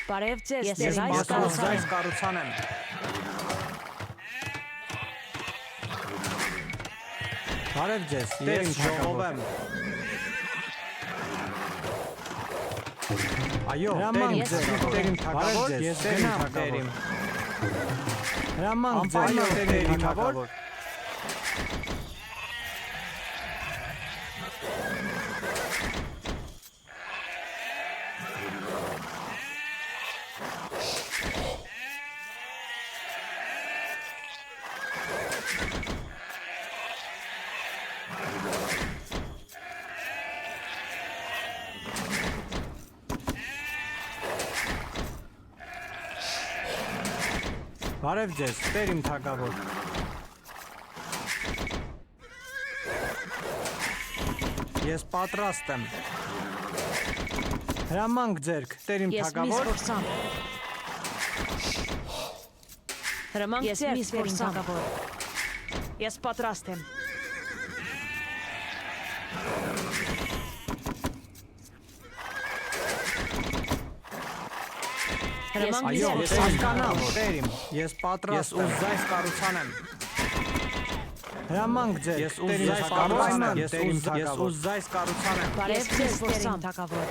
Բարև ձեզ, Ես ձեզ այս այս կառուցան եմ։ Բարև ձեզ, տեր իմ ժողով եմ։ Այո, տեր իմ ձեզ, տեր իմ թագավոր, ես գնամ տեր իմ։ Հրամանք ձեզ, այո, տեր իմ թագավոր։ Բարև ձեզ, տեր իմ թագավոր։ Ես պատրաստ եմ։ Հրամանք ձերք, տեր իմ թագավոր։ Հրամանք ձերք, տեր իմ թագավոր։ Ես պատրաստ եմ։ Այո, ես հասկանամ, տեր իմ, ես պատրաստ եմ, ես ուզայս կառուցան եմ։ Հրամանք ձեր, ես ուզայս կառուցան եմ, ես ուզայս կառուցան եմ։ Բարև ձեզ, տեր իմ թագավոր։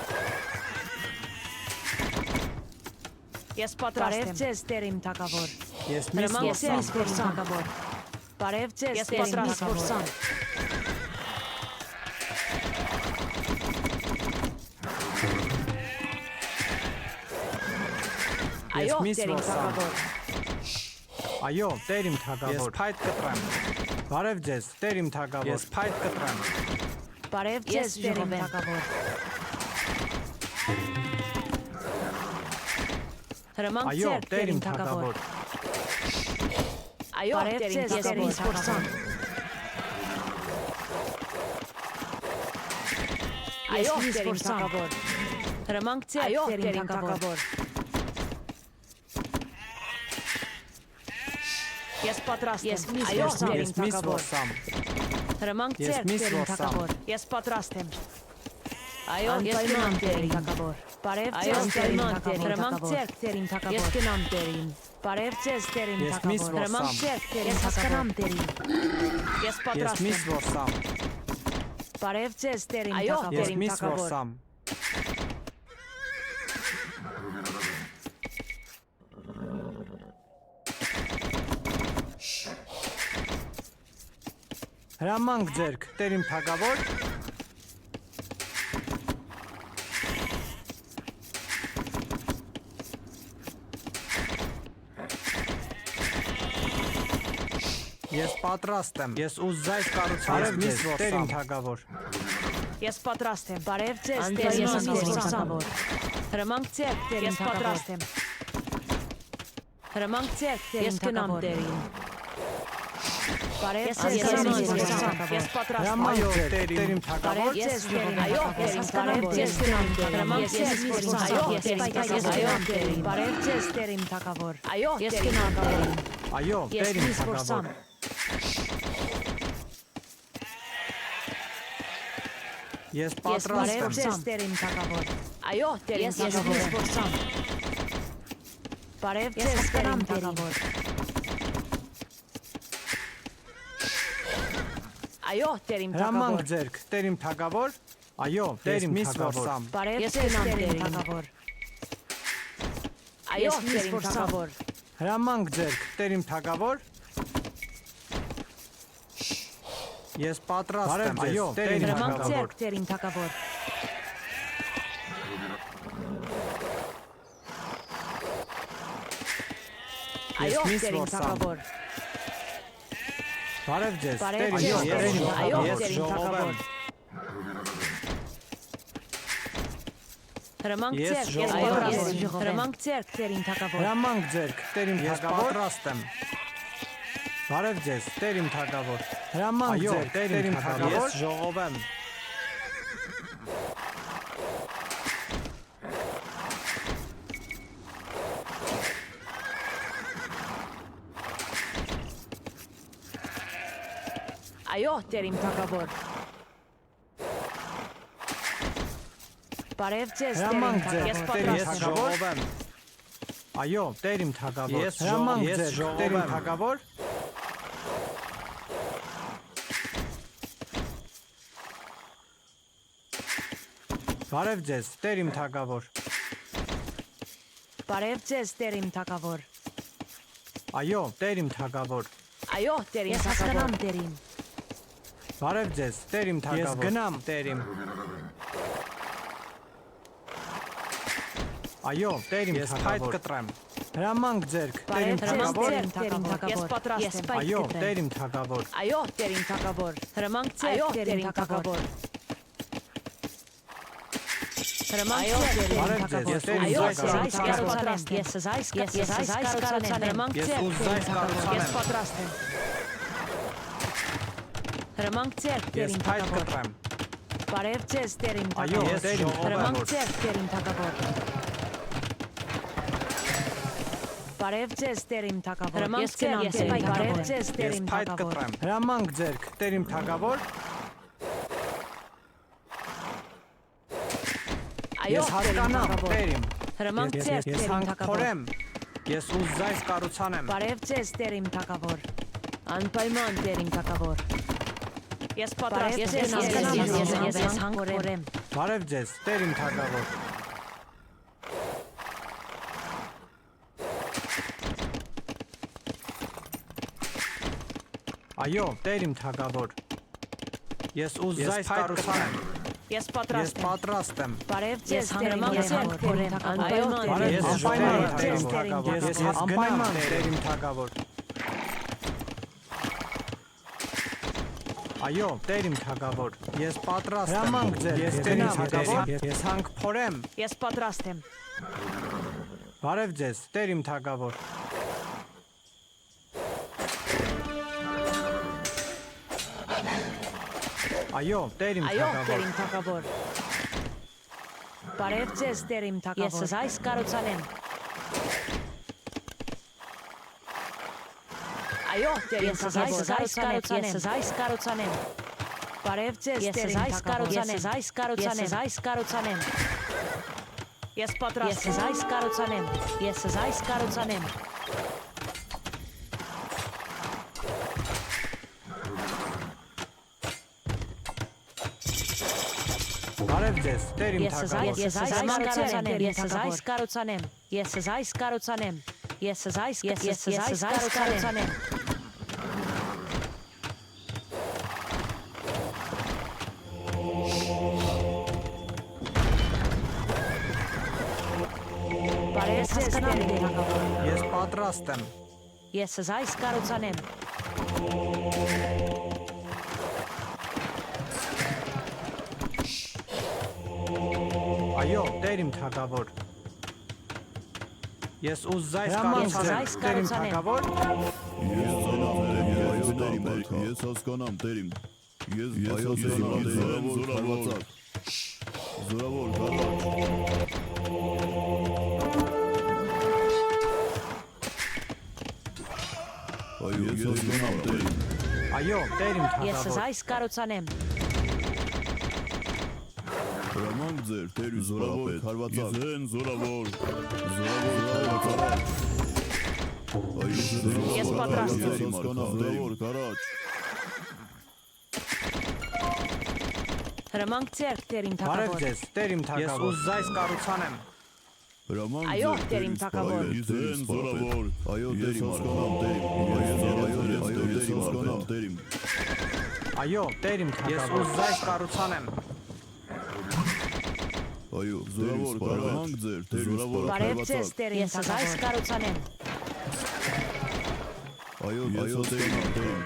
Ես պատրաստ եմ։ Բարև ձեզ, տեր իմ թագավոր։ Ես միս թագավոր։ Բարև ձեզ, տեր իմ թագավոր։ Այո, տեր իմ թագավոր։ Այո, տեր իմ թագավոր։ Ես փայտ կտրեմ։ Բարև ձեզ, տեր իմ թագավոր։ Ես փայտ կտրեմ։ Բարև ձեզ, տեր իմ թագավոր։ Հրամանք ձեր, տեր իմ թագավոր։ Այո, տեր իմ թագավոր։ Այո, տեր իմ թագավոր։ Հրամանք ձեր, տեր իմ թագավոր։ Ես պատրաստ եմ։ Այո, տեր իմ թագավոր։ Հրամանք ձեր, տեր իմ թագավոր։ Ես պատրաստ եմ։ Այո, ես գնամ տեր իմ թագավոր։ Բարև ձեզ, տեր իմ թագավոր։ Հրամանք ձեր, տեր իմ թագավոր։ Ես գնամ տեր իմ։ Բարև ձեզ, տեր իմ թագավոր։ Հրամանք ձեր, տեր իմ թագավոր։ Ես պատրաստ եմ։ Բարև ձեզ, տեր իմ թագավոր։ Ես միս որսամ։ Հրամանք ձերք, տեր իմ թագավոր։ Ես պատրաստ եմ։ Ես ուզայս կառուցան եմ, տեր իմ թագավոր։ Ես պատրաստ եմ։ Բարև ձեզ, տեր իմ թագավոր։ Հրամանք ձեր, տեր իմ թագավոր։ Հրամանք ձեր, տեր իմ թագավոր։ Բարև ձեզ, ես պատրաստ եմ։ Այո, տեր իմ թագավոր։ Այո, ես հասկանամ, ես գնամ տեր իմ։ Բարև ձեզ, տեր իմ թագավոր։ Այո, ես գնամ տեր իմ։ Այո, տեր իմ թագավոր։ Ես պատրաստ եմ։ Բարև ձեզ, տեր իմ թագավոր։ Այո, տեր իմ թագավոր։ Բարև ձեզ, տեր իմ թագավոր։ Այո, տեր իմ Հրամանք թագավոր։ ձերք, տեր իմ թագավոր։ Այո, տեր իմ թագավոր։ Բարև ձեզ, տեր իմ թագավոր։ Այո, տեր իմ թագավոր։ Հրամանք ձերք, տեր իմ թագավոր։ Ես պատրաստ եմ, այո, տեր իմ Հրամանք թագավոր։ ձերք, տեր իմ թագավոր։ Այո, տեր իմ թագավոր։ Բարև ձեզ, Բարև տեր ձեզ, իմ այո, թագավոր։ տեր իմ թագավոր։ Հրամանք Ես ձերք, ժողով այո, եմ։ ես ժողով եմ։ Հրամանք ձերք, տեր իմ թագավոր։ Հրամանք ձերք, տեր իմ թագավոր։ Ես պատրաստ եմ։ Բարև ձեզ, տեր իմ թագավոր։ Հրամանք ձերք, տեր իմ թագավոր։ Ես ժողով եմ։ Այո, տեր իմ թագավոր։ Բարև ձեզ, տեր իմ Հրամանք թագավոր։ ձերք, Ես տեր իմ պատրաստ եմ։ թագավոր։ Այո, Տեր իմ թագավոր։ Հրամանք ձեր, Տեր իմ թագավոր։ Բարև ձեզ, Տեր իմ թագավոր։ Բարև ձեզ, Տեր իմ թագավոր։ Այո, Տեր իմ թագավոր։ Այո, Տեր իմ թագավոր։ Տեր իմ։ Բարև ձեզ, Տեր իմ թագավոր։ Ես գնամ, Տեր իմ։ Այո, Տեր իմ թագավոր։ Ես փայտ կտրեմ։ Հրամանք ձերք, Տեր իմ թագավոր։ Ես պատրաստ եմ։ Այո, Տեր իմ թագավոր։ Այո, Տեր իմ թագավոր։ Հրամանք ձեր, Տեր իմ թագավոր։ Հրամանք ձեր, Տեր իմ թագավոր։ Ես զայս կառուցանեմ։ Հրամանք ձեր, ես պատրաստ եմ։ Հրամանք ձեր, Տեր իմ թագավոր։ Բարև ձեզ, Տեր իմ թագավոր։ Այո, Տեր իմ Հրամանք ձեր, Տեր իմ թագավոր։ Բարև ձեզ, Տեր իմ թագավոր։ Հրամանք ձեր, ես բարև ձեզ, Տեր իմ թագավոր։ Հրամանք ձերք, Տեր իմ թագավոր։ Այո, Ես հասկանամ, Տեր իմ։ Հրամանք ձեր, Ես Տեր իմ հանք թագավոր։ փորեմ։ Ես ուզայս կառուցանեմ։ Բարև ձեզ, Տեր իմ թագավոր։ Անպայման, Տեր իմ թագավոր։ Ես պատրաստ եմ, ես հանք փորեմ։ Բարև ձեզ, Տեր իմ թագավոր։ Այո, Տեր իմ թագավոր։ Ես ուզայս կառուցանեմ։ Ես պատրաստ եմ։ Պատրաստ եմ։ Բարև ձեզ, հրամանք ձեր, Տեր իմ թագավոր։ Ես անպայման Տեր իմ թագավոր։ Այո, Տեր իմ թագավոր։ Ես պատրաստ եմ։ Հրամանք ձեր, ես Տեր իմ թագավոր։ Ես հանք փորեմ։ Ես պատրաստ եմ։ Բարև ձեզ, Տեր իմ թագավոր։ Այո, Տեր իմ Այո, Տեր թագավոր։ իմ թագավոր։ Բարև ձեզ, Տեր իմ թագավոր։ Ես զայս կառուցանեմ։ Այո, Տեր իմ թագավոր, ես զայս կառուցանեմ։ Բարև ձեզ, Տեր իմ թագավոր, ես զայս կառուցանեմ։ Ես պատրաստ եմ, զայս կառուցանեմ։ Ես զայս կառուցանեմ։ Բարև ձեզ, Տեր իմ թագավոր։ Ես զայս կառուցանեմ։ Ես զայս կառուցանեմ։ Ես զայս կառուցանեմ։ Բարև ձեզ, Տեր իմ թագավոր։ Ես պատրաստ եմ։ Ես զայս կառուցանեմ։ Այո, Տեր իմ թագավոր։ Ես ուզայս կառուցանեմ, Տեր իմ թագավոր։ Ես հասկանամ, Տեր իմ։ Ես հասկանամ, զորավոր, զորավոր, Այո, ես հասկանամ, Տեր իմ։ Այո, Տեր իմ Ես թագավոր։ զայս կառուցանեմ։ Հրամանք ձեր, Տեր իմ զորավոր, քարվածակ։ Իզեն զորավոր, քարվածակ։ Ես պատրաստ եմ։ Ես հասկանամ, զորավոր, քարաչ։ Հրամանք ձեր, Տեր իմ Բարև թագավոր։ ձեզ, Տեր իմ թագավոր։ Ես ուզայս կառուցանեմ։ Հրամանք Այո, ձեր, Տեր իմ թագավոր։ Իզեն զորավոր, այո, Տեր իմ հասկանամ, Տեր իմ։ Այո, ես հասկանամ, Տեր իմ։ Այո, Տեր իմ թագավոր։ Ես ուզայս կառուցանեմ։ Այո, զորավոր, հրամանք ձեր, Տեր իմ Բարև ձեզ, Տեր իմ թագավոր։ Ես զայս կառուցանեմ։ Այո, ես հասկանամ, Տեր իմ։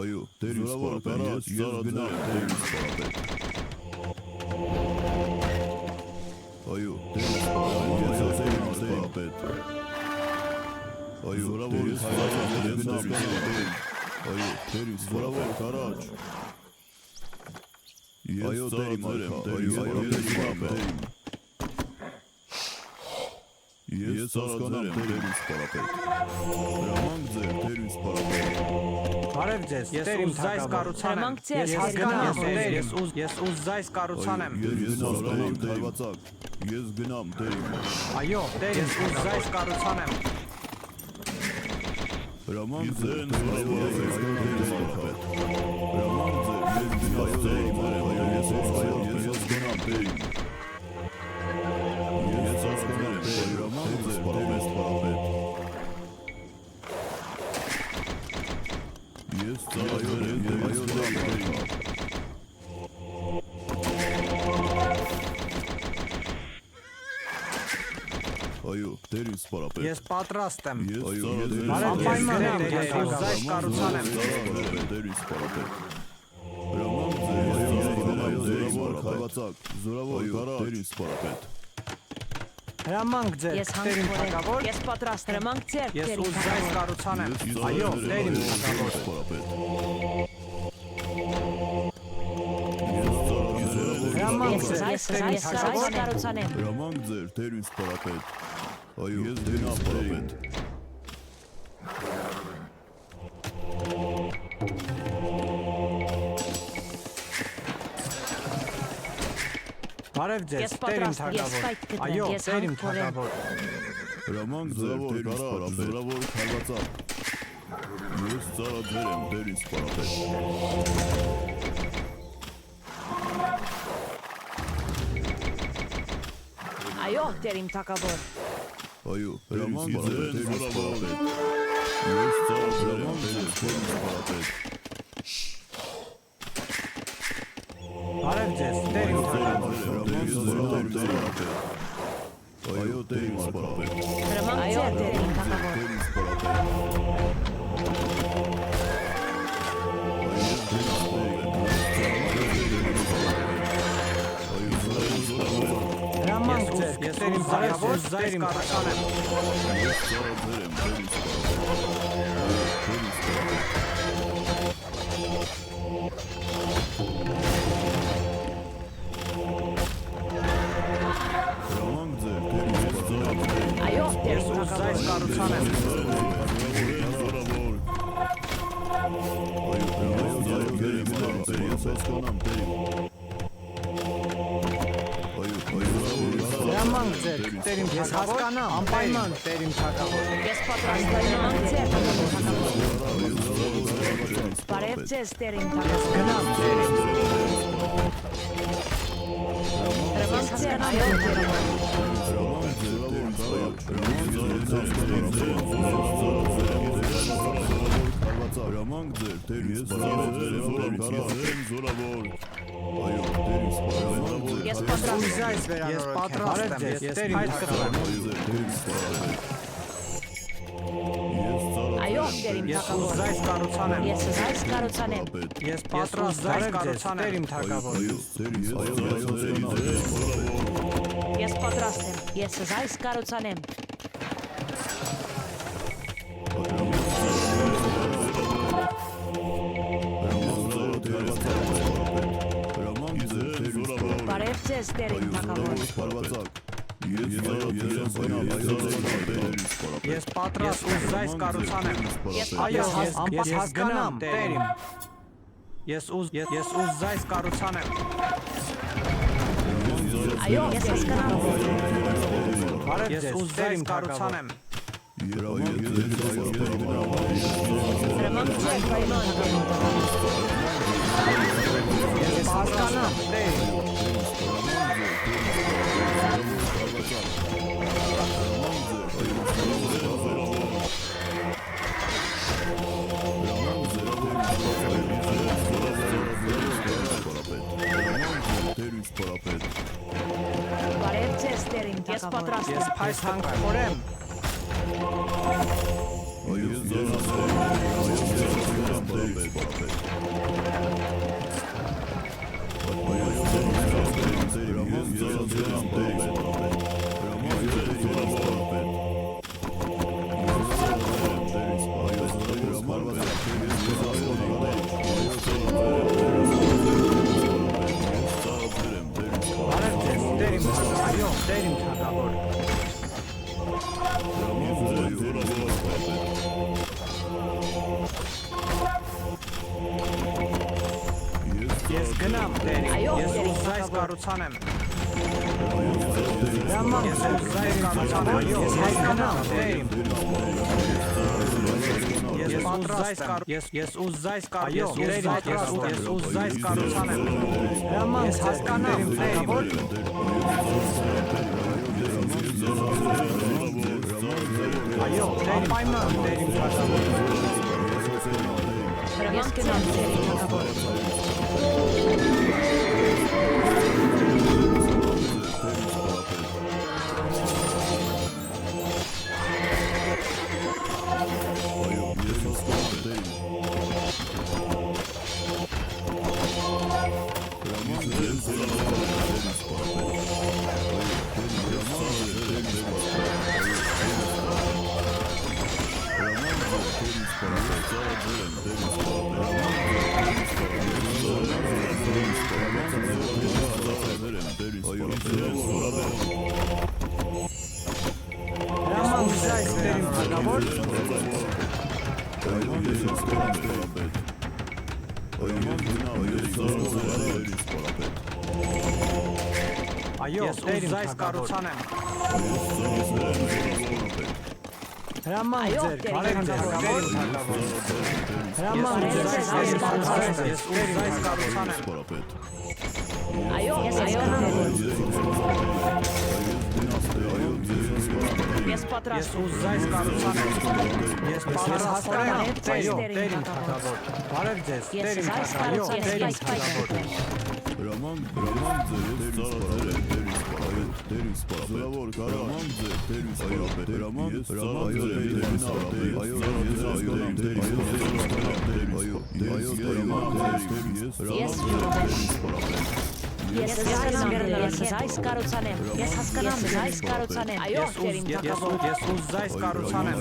Այո, Տեր իմ սպարապետ, ես գնամ, Տեր իմ սպարապետ։ Այո, Տեր իմ սպարապետ, Այո, Տեր իմ սպարապետ, ես գնամ, Այո, Տեր իմ սպարապետ, կարաչ։ Այո, Տեր իմ արքա, այո, Տեր իմ սպարապետ։ Ես հասկանամ տեր ինձ պարապետ։ Հրամանք ձեր տեր ինձ պարապետ։ Բարև ձեզ, ես ուզ զայս կառուցանեմ։ Ես հասկանամ, ես ուզ զայս կառուցանեմ։ Ես գնամ տեր իմ։ Այո, տեր ես ուզ զայս կառուցանեմ։ Հրամանք ձեր զորավոր ես գնամ տեր իմ։ Այո, տեր ինձ պարապետ։ Ես պատրաստ եմ։ Անպայման ես ուզ զայս կառուցանեմ։ Տեր ինձ պարապետ։ Հրամանք ձեր զորավոր տեր ինձ պարապետ։ Հրամանք ձեր Ես տեր իմ հանգորեն, թագավոր։ ես պատրաստ եմ, հրամանք ձեր, Ես տեր իմ ուզ զայս թագավոր։ կառուցանեմ։ Այո, տեր իմ թագավոր։ Հրամանք Ես ձեր զայս տեր իմ թագավոր։ կառուցանեմ։ Հրամանք ձեր տեր ինձ պարապետ։ Այո, ես դենամ պարապետ։ Բարև ձեզ, Ես տեր իմ պատրաստ, ես թագավոր։ ֆայթ կդնեմ, Այո, ես տեր իմ հանգորեն։ թագավոր։ Հրամանք ձեր տեր ինձ պարապետ։ Զորավոր քարվածակ։ Ես ծառաձեր եմ տեր ինձ պարապետ։ Այո, տեր իմ թագավոր։ Այո, հրամանք ձեր տեր ինձ պարապետ։ Ես ծառաձեր եմ տեր ինձ պարապետ։ Բարև ձեզ, տեր իմ թագավոր։ Այո, տեր ինձ պարապետ։ Հրամանք ձեր, տեր իմ թագավոր։ Տեր ինձ պարապետ։ Հրամանք ձեր, ես տեր իմ թագավոր, զայս կառուցանեմ։ Ես ծառաձեր եմ տեր ինձ պարապետ։ Հրամանք ձեր տեր ինձ պարապետ։ Այո, տեր Ես իմ ուզ զայս թագավոր։ կառուցանեմ։ Հրամանք ձեր, տեր իմ թագավոր։ Ես հասկանամ, անպայման տեր իմ թագավոր։ Ես պատրաստ եմ, հրամանք ձեր, տեր իմ թագավոր։ Բարև ձեզ, տեր իմ թագավոր։ Գնամ ձեր իմ Հրամանք ձեր, այո, տեր իմ Հրամանք ձեր տեր ինձ զորավոր այո տեր ինձ պարապետ Ես պատրաստ եմ։ զայս վերանորոգեմ։ Ես պատրաստ եմ, ես տեր իմ թագավոր։ Այո, տեր իմ Ես ուզ թագավոր։ զայս կառուցանեմ։ Ես զայս կառուցանեմ։ Ես պատրաստ զայս կառուցանեմ։ Տեր իմ թագավոր։ Ես պատրաստ եմ, ես զայս կառուցանեմ։ Բարև ձեզ, տեր իմ թագավոր։ Ես պատրաստ ուզ զայս կառուցանեմ։ Ես Այո, պատրաստ ես հասկանամ, տեր իմ։ Ես ուզ զայս կառուցանեմ։ Այո, ես հասկանամ։ Բարև ձեզ, ուզ զայս կառուցանեմ։ Հրամանք ձեր, պայման։ Ես հասկանամ, տեր իմ։ Բարև ձեզ, տեր իմ Ես թագավոր։ պատրաստ եմ, փայս հանգորեմ։ Բարև ձեզ, տեր իմ թագավոր։ Այո, տեր իմ թագավոր։ հասկանամ, տերին, Այո, ես տերին ուզայս թագավոր։ կառուցանեմ։ Հրաման ձեր, ուզայս կառուցանեմ, այո, ես հասկանամ, տերին։ Ես պատրաստ եմ, ես ուզայս կառուցանեմ։ Հրաման ես հասկանամ, թագավոր։ Այո, անպայման, տերին թագավոր։ Ես կնամ տերին թագավոր։ Հրաման ուզայս տերին թագավոր։ Այո, ես ուզայս կառուցանեմ։ Հրաման ձեր, բարև ձեզ, տերին թագավոր։ Հրաման ձեր, ես ուզայս կառուցանեմ։ Այո, ես հասկանամ տերին։ Ես պատրաստ Ես ուզայս կառուցանեմ։ Ես պատրաստ եմ, այո, տերին թագավոր։ Բարև ձեզ, տերին թագավոր, տերին թագավոր։ Հրաման ձեր, տերին սպարապետ, հրաման ձեր, տերին սպարապետ, հրաման ձեր, Ես այս կառուցանեմ, ես հասկանամ, այս կառուցանեմ, այո, տերին թագավոր։ Ես ուզայս կառուցանեմ։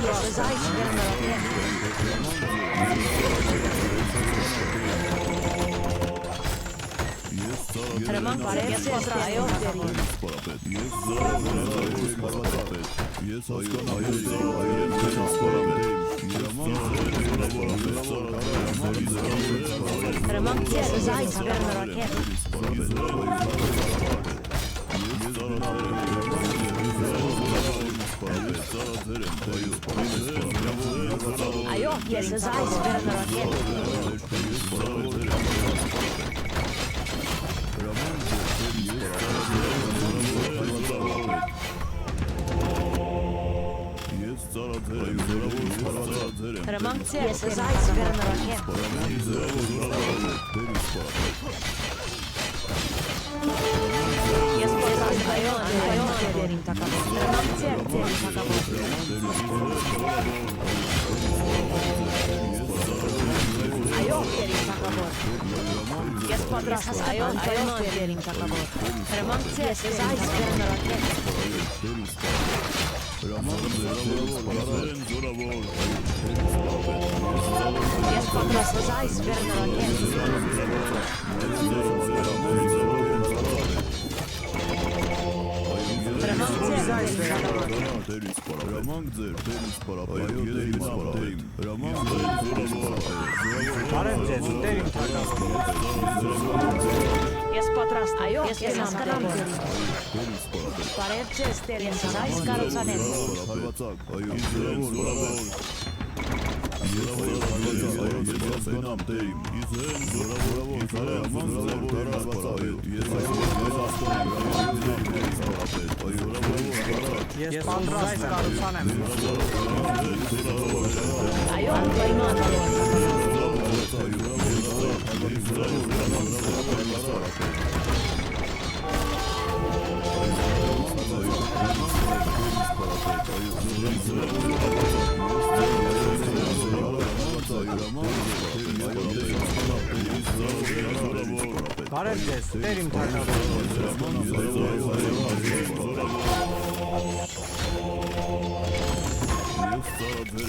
Ես այս վերնորակեմ։ Հրաման բարև ես պատրաստ այո տերին։ Ես հասկանամ, Հրաման ես այս վերնորակեմ։ Այո, ես այս վերնորակեմ։ Հրաման ես այս վերնորակեմ։ Ես պատրաստ այո տերին թագավոր։ Հրաման տերին թագավոր։ Այո տերին թագավոր։ Ես պատրաստ այո տերին թագավոր։ Հրաման ես այս վերնորակեմ։ Ես պատրաստ այս վերնորակեմ։ Բարև ձեզ, տերին թագավոր։ Ես պատրաստ այո, ես հասկանամ տերին։ Բարև ձեզ տերին, այս կառուցանեմ։ Ես պատրաստ կառուցանեմ։ Այո, անպայման։ Բարև ձեզ, տերին թագավոր։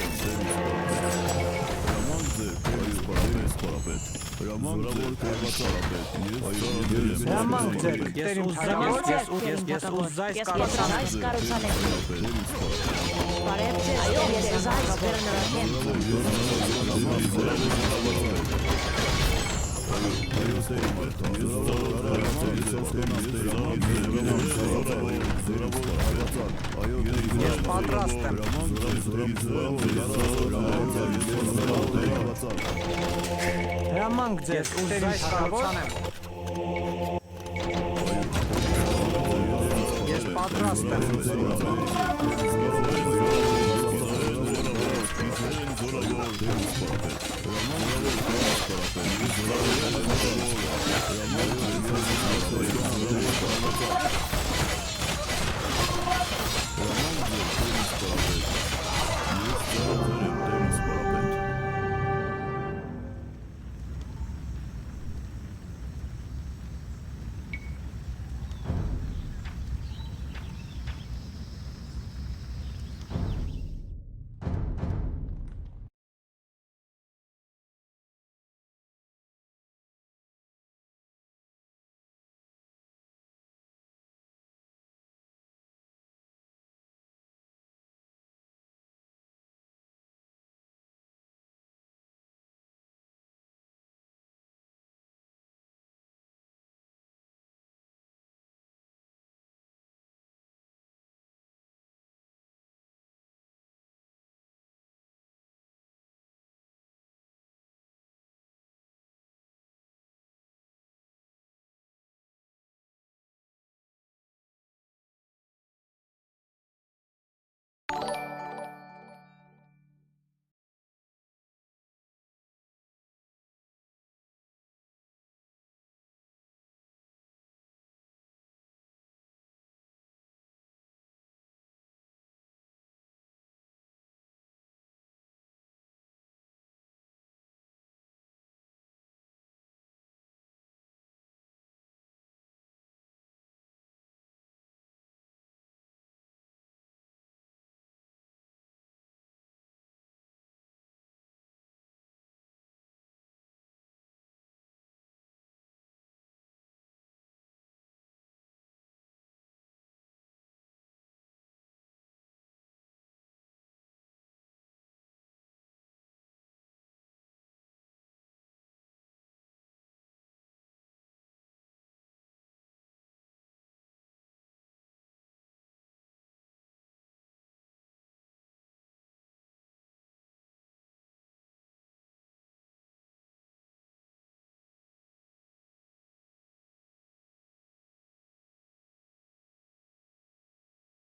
Ես Հրամանք ձեր, դեր իմ թագավոր, ես ուզայս կառուցանեմ։ Այս կառուցանեմ։ Բարև ձեզ, այո, ես ուզայս վերնրակեմ։ Ես պատրաստ եմ։ Հրամանք ձեր, ուզայս կառուցանեմ։ Ես պատրաստ եմ։